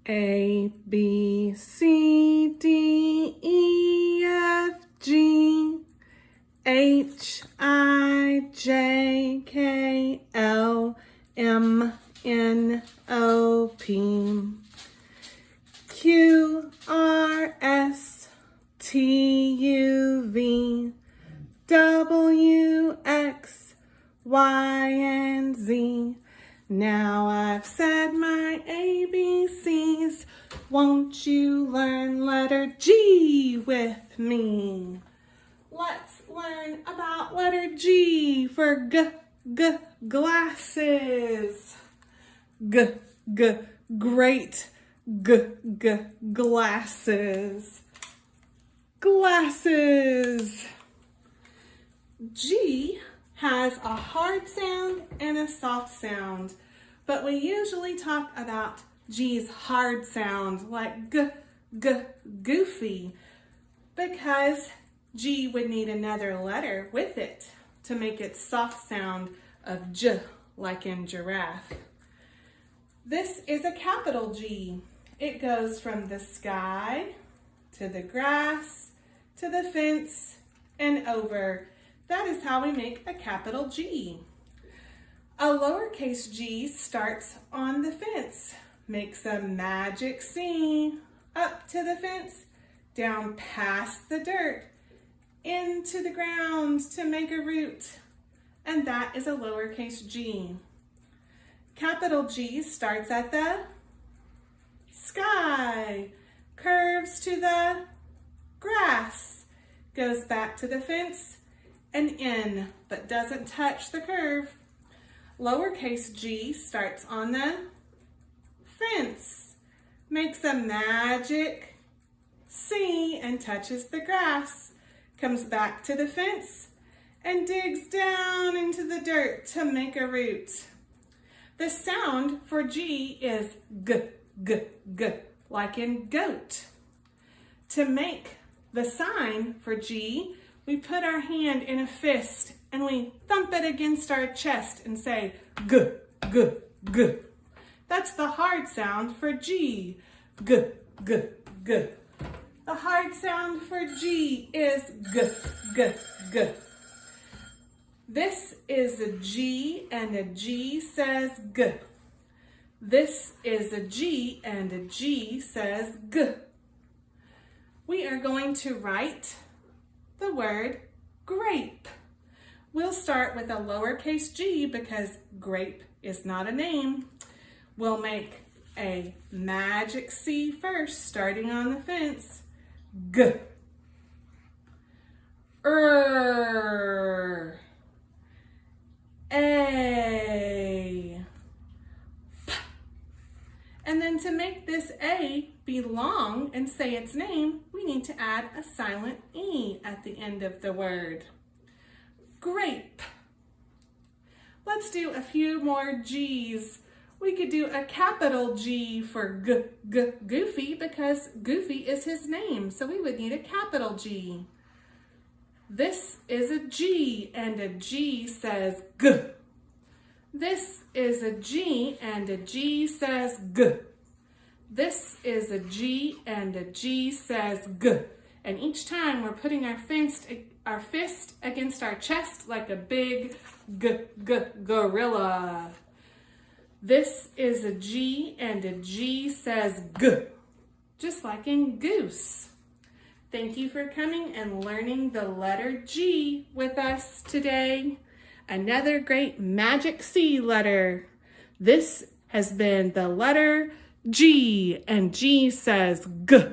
A, B, C, D, E, F, G, H, I, J, K, L, M, N, O, P, Q, R, S, T, U, V, W, X, Y, and Z. Now I've said my ABCs. Won't you learn letter G with me? Let's learn about letter G for glasses. Great glasses. Glasses. G has a hard sound and a soft sound, but we usually talk about G's hard sound, like goofy, because G would need another letter with it to make its soft sound of J, like in giraffe. This is a capital G. It goes from the sky to the grass to the fence and over. That is how we make a capital G. A lowercase g starts on the fence, makes a magic C up to the fence, down past the dirt, into the ground to make a root, and that is a lowercase g. Capital G starts at the sky, curves to the grass, goes back to the fence, and in, but doesn't touch the curve. Lowercase g starts on the fence, makes a magic C and touches the grass, comes back to the fence, and digs down into the dirt to make a root. The sound for G is g, like in goat. To make the sign for G, we put our hand in a fist and we thump it against our chest and say g. That's the hard sound for G. G. The hard sound for G is g. This is a G and a G says g. This is a G and a G says g. We are going to write the word grape. We'll start with a lowercase g because grape is not a name. We'll make a magic C first, starting on the fence. G. A. P. And then to make this A be long and say its name, we need to add a silent E at the end of the word. Grape. Let's do a few more G's. We could do a capital G for Goofy because Goofy is his name, so we would need a capital G. This is a G and a G says G. This is a G and a G says G. This is a G and a G says G. And each time we're putting our fist against our chest like a big gorilla. This is a G and a G says G, just like in goose. Thank you for coming and learning the letter G with us today. Another great magic C letter. This has been the letter G, and G says G.